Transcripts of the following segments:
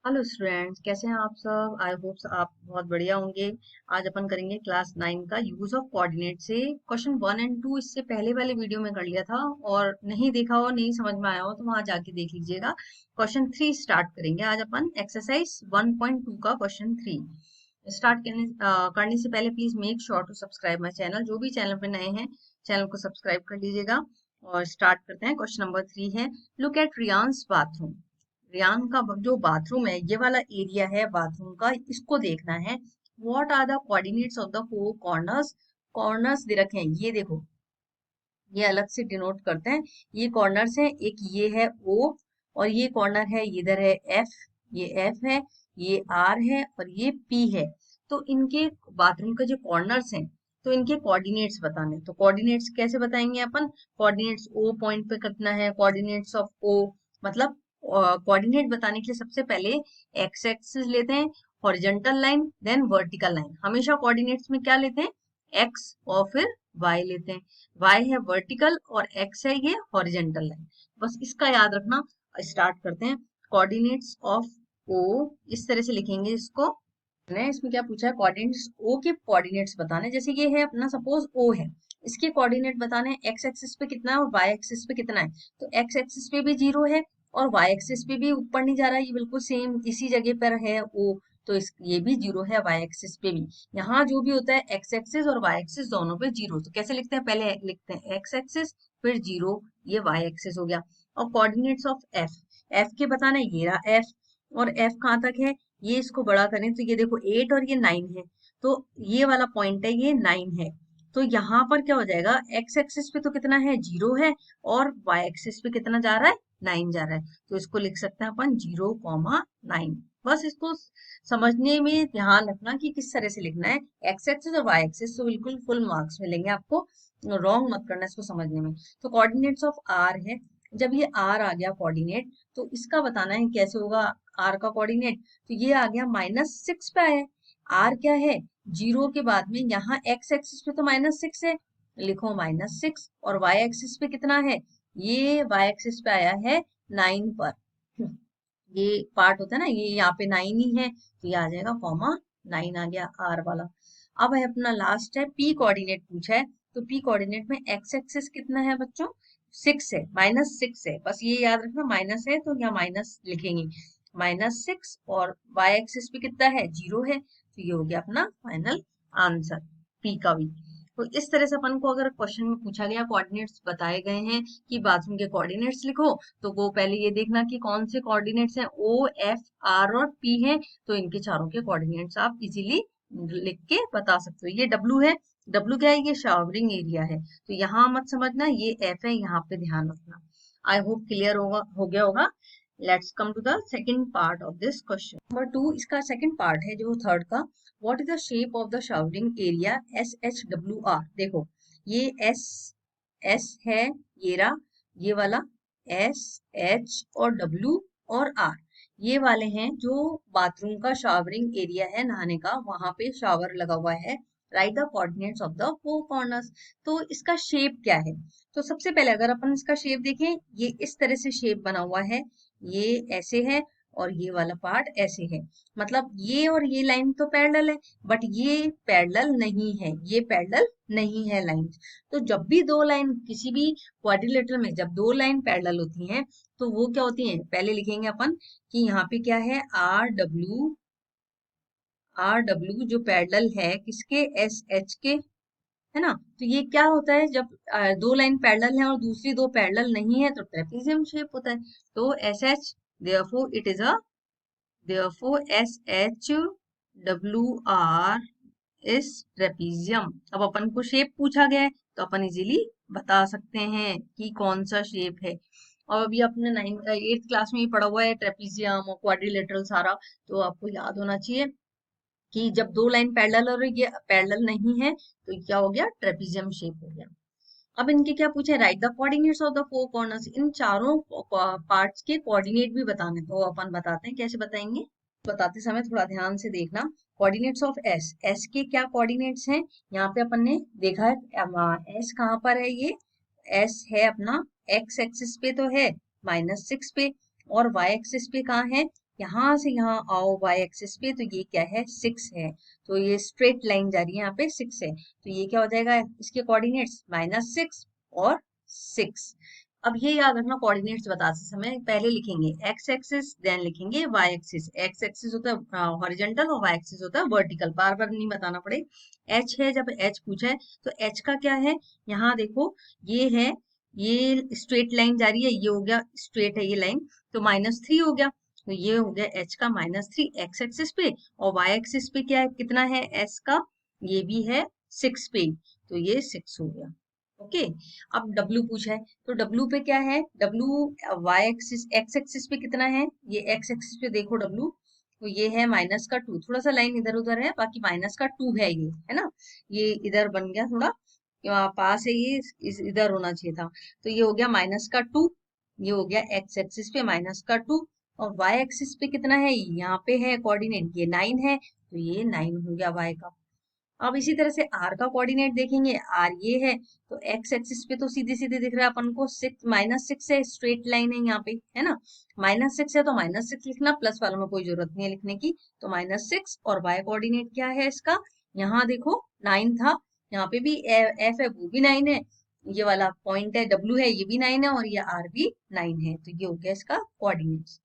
Hello students, कैसे हैं आप सब। आई होप आप बहुत बढ़िया होंगे। आज अपन करेंगे क्लास 9 का यूज ऑफ कोऑर्डिनेट से क्वेश्चन 1 और 2। इससे पहले वाले वीडियो में कर लिया था, और नहीं देखा हो, नहीं समझ में आया हो तो वहां जाके देख लीजिएगा। क्वेश्चन 3 स्टार्ट करेंगे आज अपन। एक्सरसाइज 1.2 का क्वेश्चन 3 स्टार्ट करने से पहले please make sure to subscribe my channel. जो भी चैनल पे नए हैं, चैनल को सब्सक्राइब कर लीजिएगा। और स्टार्ट करते हैं। क्वेश्चन नंबर 3 है, लुक एट रियान्स बाथरूम। रियान का जो बाथरूम है, ये वाला एरिया है बाथरूम का, इसको देखना है। What are the coordinates of the four corners. Corners दे रखे हैं, ये देखो, ये अलग से डिनोट करते हैं। ये कॉर्नर्स हैं, एक ये है ओ, और ये कॉर्नर है, इधर है एफ, ये एफ है, ये आर है, और ये पी है। तो इनके बाथरूम के जो कॉर्नर्स हैं, तो इनके कोऑर्डिनेट्स बताने। तो कोऑर्डिनेट्स कैसे बताएंगे अपन। कोऑर्डिनेट्स ओ पॉइंट पे कितना है, कोऑर्डिनेट्स ऑफ ओ, मतलब कोऑर्डिनेट बताने के लिए सबसे पहले एक्स एक्सिस लेते हैं, horizontal line, then vertical line. हमेशा कोऑर्डिनेट्स में क्या लेते हैं, एक्स और फिर वाई लेते हैं। वाई है वर्टिकल और एक्स है ये हॉरिजेंटल लाइन। बस इसका याद रखना। स्टार्ट करते हैं। कोऑर्डिनेट्स ऑफ ओ, इस तरह से लिखेंगे इसको। ने इसमें क्या पूछा है, कोऑर्डिनेट्स ओ के कोऑर्डिनेट्स बताने। जैसे ये है अपना, सपोज ओ है, इसके कोऑर्डिनेट बताने एक्स एक्सिस पे कितना है और वाई एक्सिस पे कितना है। तो एक्स एक्सिस पे भी 0 है और वाई एक्सिस पे भी ऊपर नहीं जा रहा है, ये बिल्कुल सेम इसी जगह पर है ओ। तो इस ये भी 0 है वाई एक्सिस पे भी। यहाँ जो भी होता है एक्स एक्सिस और वाई एक्सिस दोनों पे 0। तो कैसे लिखते हैं, पहले लिखते हैं एक्स एक्सिस फिर 0, ये वाई एक्सिस हो गया। और कोऑर्डिनेट्स ऑफ एफ, एफ के बताना है, ये रहा एफ। और एफ कहाँ तक है, ये इसको बड़ा करें तो ये देखो 8 और ये 9 है। तो ये वाला पॉइंट है, ये 9 है। तो यहाँ पर क्या हो जाएगा, एक्स एक्सिस पे तो कितना है, 0 है, और वाई एक्सिस पे कितना जा रहा है, 9 जा रहा है। तो इसको लिख सकते हैं अपन 0,9। बस इसको समझने में ध्यान रखना कि किस तरह से लिखना है। एक्स एक्सिस और वाई एक्सिस तो बिल्कुल फुल मार्क्स मिलेंगे आपको, रॉन्ग मत करना इसको समझने में। तो कोऑर्डिनेट्स ऑफ आर है, जब ये आर आ गया कोऑर्डिनेट, तो इसका बताना है कैसे होगा आर का कोऑर्डिनेट। तो ये आ गया -6 पे आया है। आर क्या है, 0 के बाद में यहाँ एक्स एक्सिस पे तो -6 है, लिखो -6। और वाई एक्सिस पे कितना है, ये वाई एक्सिस पे आया है 9 पर। ये पार्ट होता है ना, ये यहाँ पे 9 ही है, तो ये आ जाएगा कॉमा 9 आ गया आर वाला। अब है अपना लास्ट है, पी कोऑर्डिनेट पूछा है। तो पी कोऑर्डिनेट में एक्स एक्सिस कितना है बच्चों, 6 है, -6 है। बस ये याद रखना, माइनस है तो यहाँ माइनस लिखेंगे, -6। और वाई एक्सिस पे कितना है, 0 है। तो ये हो गया अपना फाइनल आंसर पी का भी। तो इस तरह से अपन को अगर क्वेश्चन में पूछा गया, कोऑर्डिनेट्स बताए गए हैं कि बाथरूम के कोऑर्डिनेट्स लिखो, तो वो पहले ये देखना कि कौन से कोऑर्डिनेट्स हैं, ओ एफ आर और पी हैं। तो इनके चारों के कोऑर्डिनेट्स आप इजीली लिख के बता सकते हो। ये डब्ल्यू है, डब्ल्यू क्या है, ये शावरिंग एरिया है। तो यहाँ मत समझना, ये एफ है, यहाँ पे ध्यान रखना। आई होप क्लियर होगा, हो गया होगा। Let's come to the second part of this question number 2। इसका सेकंड पार्ट है जो थर्ड का। What is the shape of the showering area S H W R. देखो, ये एस एस है, ये रहा, ये वाला एस एच और डब्ल्यू और आर, ये वाले हैं जो बाथरूम का शावरिंग एरिया है, नहाने का, वहां पे शावर लगा हुआ है। Right the coordinates of the four corners. तो इसका शेप क्या है। तो सबसे पहले अगर अपन इसका शेप देखें, ये इस तरह से शेप बना हुआ है, ये ऐसे है और ये वाला पार्ट ऐसे है। मतलब ये और ये लाइन तो पैरेलल है, बट ये पैरेलल नहीं है, ये पैरेलल नहीं है लाइन। तो जब भी दो लाइन किसी भी क्वाड्रिलेटरल में, जब दो लाइन पैरेलल होती हैं, तो वो क्या होती हैं, पहले लिखेंगे अपन कि यहाँ पे क्या है, आर डब्ल्यू जो पैरेलल है किसके, एस एच के, है ना। तो ये क्या होता है, जब दो लाइन पैरेलल है और दूसरी दो पैरेलल नहीं है, तो ट्रेपेजियम शेप होता है। तो S H, therefore it is a, therefore S H W are is trapezium. अब अपन को शेप पूछा गया है, तो अपन इजीली बता सकते हैं कि कौन सा शेप है। और अभी अपने 8th क्लास में ही पढ़ा हुआ है ट्रेपेजियम और क्वाड्रिलेटरल सारा, तो आपको याद होना चाहिए कि जब दो लाइन पैरेलल और ये पैरेलल नहीं है, तो क्या हो गया, ट्रेपेजियम शेप हो गया। अब इनके क्या पूछे, write the coordinates of the four corners. इन चारों पार्ट्स के कोऑर्डिनेट भी बताने, तो अपन बताते हैं कैसे बताएंगे। बताते समय थोड़ा ध्यान से देखना। कोऑर्डिनेट्स ऑफ एस, एस के क्या कोऑर्डिनेट्स हैं, यहाँ पे अपन ने देखा है एस कहाँ पर है, ये एस है अपना एक्स एक्सिस पे तो है -6 पे, और वाई एक्सिस पे कहाँ है, यहाँ से यहाँ आओ वाई एक्सिस पे, तो ये क्या है 6 है, तो ये स्ट्रेट लाइन जा रही है, यहाँ पे 6 है, तो ये क्या हो जाएगा इसके कोऑर्डिनेट्स -6 और 6। अब ये याद रखना, कोऑर्डिनेट्स बताते समय पहले लिखेंगे एक्स एक्सिस, देन लिखेंगे वाई एक्सिस। एक्स एक्सिस होता है हॉरिजॉन्टल और वाई एक्सिस होता है वर्टिकल, बार बार नहीं बताना पड़े। एच है, जब एच पूछा है तो एच का क्या है, यहाँ देखो ये है, ये स्ट्रेट लाइन जा रही है, ये हो गया स्ट्रेट है ये लाइन, तो -3 हो गया, तो ये हो गया एच का -3 एक्स एक्सिस पे, और वाई एक्सिस पे क्या है, कितना है एस का, ये भी है 6 पे, तो ये 6 हो गया। ओके, अब डब्ल्यू पूछा है, तो डब्ल्यू पे क्या है, W Y axis X axis पे कितना है, ये एक्स एक्सिस पे देखो डब्ल्यू, तो ये है -2, थोड़ा सा लाइन इधर उधर है, बाकी -2 है, ये है ना, ये इधर बन गया थोड़ा, पास है ये, इधर होना चाहिए था, तो ये हो गया -2, ये हो गया एक्स एक्सिस पे -2, और वाई एक्सिस पे कितना है, यहाँ पे है कोऑर्डिनेट ये 9 है, तो ये 9 हो गया वाई का। अब इसी तरह से आर का कोऑर्डिनेट देखेंगे, आर ये है, तो एक्स एक्सिस पे तो सीधे सीधे दिख रहा है अपन को, -6 है, स्ट्रेट लाइन है यहाँ पे, है ना, -6 है तो -6 लिखना, प्लस वालों में कोई जरूरत नहीं है लिखने की, तो -6, और वाई कोऑर्डिनेट क्या है इसका, यहाँ देखो 9 था, यहाँ पे भी एफ है वो भी 9 है, ये वाला पॉइंट है डब्ल्यू है ये भी 9 है, और ये आर भी 9 है, तो ये हो गया इसका कोऑर्डिनेट्स।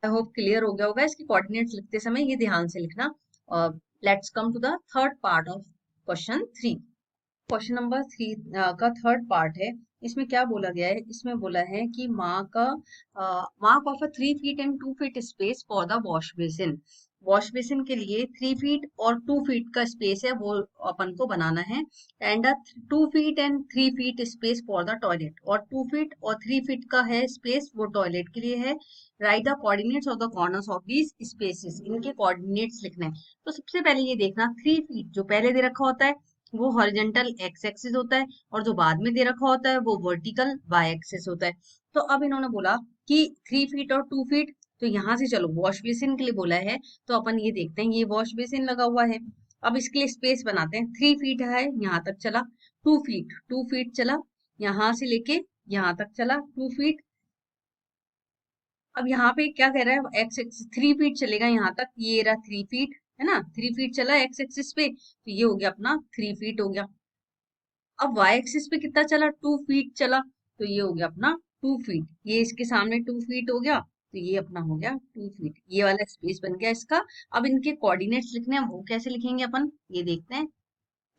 आई होप क्लियर हो गया होगा, इसके कोऑर्डिनेट्स लिखते समय ये ध्यान से लिखना। Let's come to the third part of question 3। Question number 3 का थर्ड पार्ट है, इसमें क्या बोला गया है, इसमें बोला है कि mark of a 3 feet and 2 feet space for the wash basin. Wash basin के लिए 3 फीट और 2 फीट का स्पेस है, वो अपन को बनाना है, and 2 feet and 3 feet space for the toilet, और 2 फीट और 3 फीट का है स्पेस वो टॉयलेट के लिए है। Right the coordinates of the corners of these spaces, इनके कोऑर्डिनेट्स लिखना है। तो सबसे पहले ये देखना, 3 फीट जो पहले दे रखा होता है वो हॉरिजॉन्टल एक्स एक्सिस होता है, और जो बाद में दे रखा होता है वो वर्टिकल वाई एक्सिस होता है। तो अब इन्होंने बोला कि 3 फीट और 2 फीट, तो यहाँ से चलो वॉश बेसिन के लिए बोला है, तो अपन ये देखते हैं, ये वॉश बेसिन लगा हुआ है, अब इसके लिए स्पेस बनाते हैं। 3 फीट है यहाँ तक चला, 2 फीट चला, यहाँ से लेके यहाँ तक चला 2 फीट। अब यहाँ पे क्या कह रहा है, एक्स एक्सिस 3 फीट चलेगा यहाँ तक, ये रहा 3 फीट, है ना, 3 फीट चला एक्स एक्सिस पे, तो ये हो गया अपना 3 फीट हो गया। अब वाई एक्सिस पे कितना चला, 2 फीट चला, तो ये हो गया अपना 2 फीट, ये इसके सामने 2 फीट हो गया, तो ये अपना हो गया 2 फीट, ये वाला स्पेस बन गया इसका। अब इनके कोऑर्डिनेट्स लिखने हैं, वो कैसे लिखेंगे अपन, ये देखते हैं।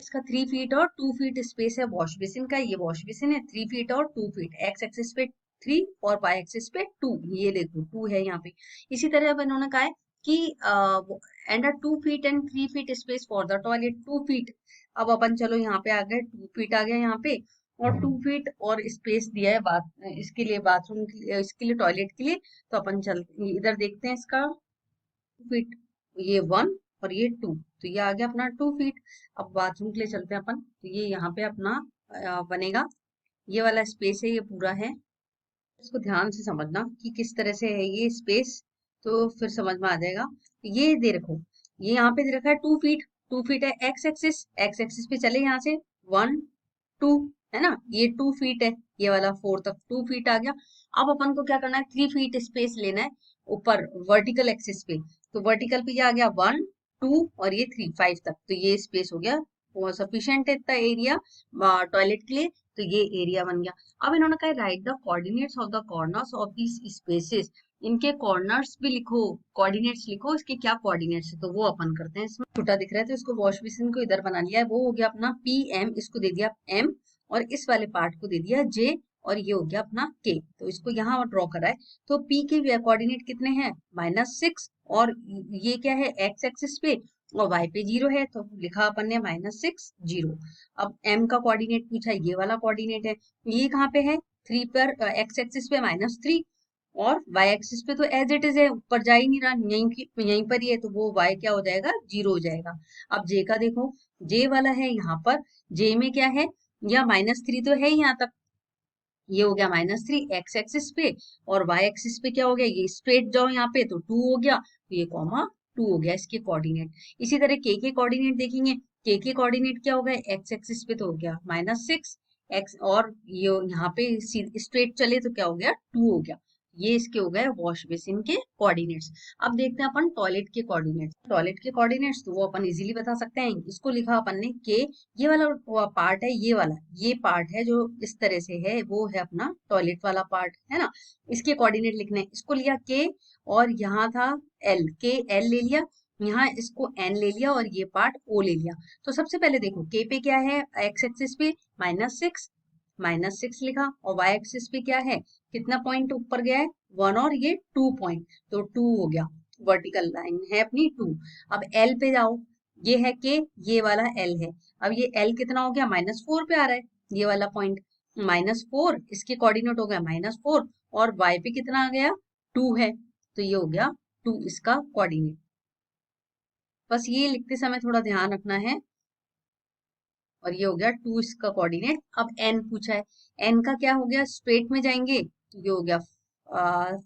इसका 3 फीट और 2 फीट स्पेस है वॉश बेसिन का, ये वॉश बेसिन है, 3 फीट और 2 फीट, एक्स एक्सिस पे 3 और वाई एक्सिस पे 2, ये देखो 2 है यहाँ पे। इसी तरह अब इन्होंने कहा है कि and 2 feet and 3 feet space for the toilet, 2 feet, अब अपन चलो यहाँ पे आ गए, 2 फीट आ गया यहाँ पे, और 2 फीट और स्पेस दिया है बात इसके लिए, बाथरूम के लिए, इसके लिए टॉयलेट के लिए, तो अपन चल इधर देखते हैं इसका 2 फीट, ये 1 और ये 2, तो ये आ गया अपना 2 फीट। अब बाथरूम के लिए चलते हैं अपन, तो ये यहाँ पे अपना बनेगा, ये वाला स्पेस है ये पूरा है, इसको ध्यान से समझना कि किस तरह से है ये स्पेस, तो फिर समझ में आ जाएगा। ये दे रखो, ये यहाँ पे दे रखा है 2 फीट, 2 फीट है एक्स एक्सिस पे चले यहाँ से 1 2, है ना, ये 2 फीट है, ये वाला 4 तक 2 फीट आ गया। अब अपन को क्या करना है, 3 फीट स्पेस लेना है ऊपर वर्टिकल एक्सिस पे, तो वर्टिकल पे ये आ गया 1 2 और ये 3 5 तक, तो ये स्पेस हो गया, वो सफिशियंट है इतना एरिया टॉयलेट के लिए, तो ये एरिया बन गया। अब इन्होंने कहा write the coordinates of the corners of these spaces, इनके कॉर्नर्स भी लिखो, कोऑर्डिनेट्स लिखो, इसके क्या कोऑर्डिनेट्स है, तो वो अपन करते हैं। इसमें छोटा दिख रहा है तो इसको वॉश बेसिन को इधर बना लिया है, वो हो गया अपना पी एम, इसको दे दिया एम, और इस वाले पार्ट को दे दिया जे, और ये हो गया अपना के, तो इसको यहाँ ड्रॉ करा है। तो पी के कोऑर्डिनेट कितने हैं, -6, और ये क्या है एक्स एक्सिस पे, और वाई पे 0 है, तो लिखा अपन ने -6 0। अब एम का कोऑर्डिनेट पूछा, ये वाला कोऑर्डिनेट है, ये कहाँ पे है, 3 पर एक्स एक्सिस पे -3, और वाई एक्सिस पे तो एज इट इज है, ऊपर जा ही नहीं रहा, यहीं पर ही है, तो वो वाई क्या हो जाएगा 0 हो जाएगा। अब जे का देखो, जे वाला है यहाँ पर, जे में क्या है, या -3 तो है ही यहाँ तक, ये हो गया -3 एक्स एक्सिस पे, और वाई एक्सिस पे क्या हो गया, ये स्ट्रेट जाओ यहाँ पे तो 2 हो गया, तो ये कॉमा 2 हो गया इसके कोऑर्डिनेट। इसी तरह के कोऑर्डिनेट देखेंगे, के कोऑर्डिनेट क्या हो गया, एक्स एक्सिस पे तो हो गया -6 एक्स, और ये यहाँ पे स्ट्रेट चले तो क्या हो गया 2 हो गया, ये इसके हो गए वॉश बेसिन के कोऑर्डिनेट्स। अब देखते हैं अपन टॉयलेट के कोऑर्डिनेट्स। टॉयलेट के कोऑर्डिनेट्स तो वो अपन इजीली बता सकते हैं। इसको लिखा अपन ने के, ये वाला पार्ट है, ये वाला ये पार्ट है जो इस तरह से है, वो है अपना टॉयलेट वाला पार्ट, है ना। इसके कोऑर्डिनेट लिखने हैं। इसको लिया के, और यहाँ था एल, के एल ले लिया, यहाँ इसको एन ले लिया, और ये पार्ट ओ ले लिया। तो सबसे पहले देखो के पे क्या है, एक्स एक्सिस पे -6, -6 लिखा, और वाई एक्सिस पे क्या है, कितना पॉइंट ऊपर गया है, 1, और ये 2 पॉइंट, तो 2 हो गया। वर्टिकल लाइन है अपनी 2। अब एल पे जाओ, ये है के, ये वाला एल है। अब ये एल कितना हो गया, -4 पे आ रहा है, ये वाला पॉइंट -4, इसके कोऑर्डिनेट हो गया -4, और वाई पे कितना आ गया, 2 है, तो ये हो गया 2 इसका कोऑर्डिनेट। बस ये लिखते समय थोड़ा ध्यान रखना है। और ये हो गया 2 इसका कोऑर्डिनेट। अब एन पूछा है, एन का क्या हो गया, स्ट्रेट में जाएंगे तो ये हो गया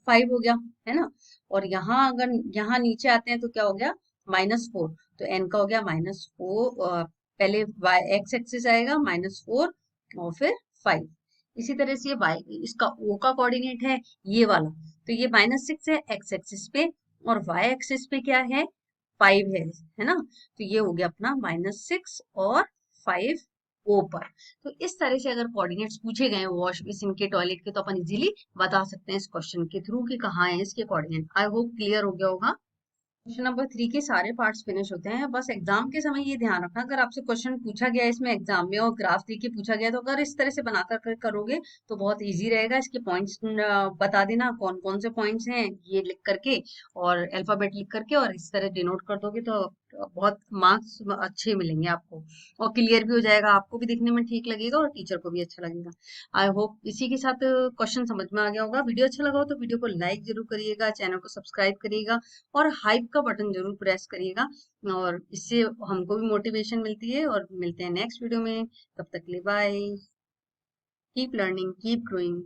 5 हो गया, है ना। और यहाँ अगर यहाँ नीचे आते हैं तो क्या हो गया, -4, तो एन का हो गया -4। पहले वाई एक्स एक्सिस आएगा -4, और फिर 5। इसी तरह से वाई, इसका ओ का कोऑर्डिनेट है ये वाला, तो ये -6 है एक्स एक्सिस पे, और वाई एक्सिस पे क्या है, 5 है ना। तो ये हो गया अपना -6 और 5 ओ पर। तो इस तरह से अगर कोऑर्डिनेट्स पूछे गए वॉश बेसिन के, टॉयलेट के, तो अपन इजीली बता सकते हैं इस क्वेश्चन के थ्रू कि कहाँ है इसके कोऑर्डिनेट। आई होप क्लियर हो गया होगा। क्वेश्चन नंबर 3 के सारे पार्ट्स फिनिश होते हैं। बस एग्जाम के समय ये ध्यान रखना, अगर आपसे क्वेश्चन पूछा गया है इसमें एग्जाम में, और ग्राफ दे के पूछा गया है, तो अगर इस तरह से बनाकर करोगे तो बहुत इजी रहेगा। इसके पॉइंट्स बता देना कौन कौन से पॉइंट्स हैं, ये लिख करके और अल्फाबेट लिख करके, और इस तरह डिनोट कर दोगे तो बहुत मार्क्स अच्छे मिलेंगे आपको, और क्लियर भी हो जाएगा, आपको भी दिखने में ठीक लगेगा और टीचर को भी अच्छा लगेगा। आई होप इसी के साथ क्वेश्चन समझ में आ गया होगा। वीडियो अच्छा लगा हो तो वीडियो को लाइक जरूर करिएगा, चैनल को सब्सक्राइब करिएगा, और हाइप का बटन जरूर प्रेस करिएगा, और इससे हमको भी मोटिवेशन मिलती है। और मिलते हैं नेक्स्ट वीडियो में, तब तक के लिए bye. Keep learning, keep growing.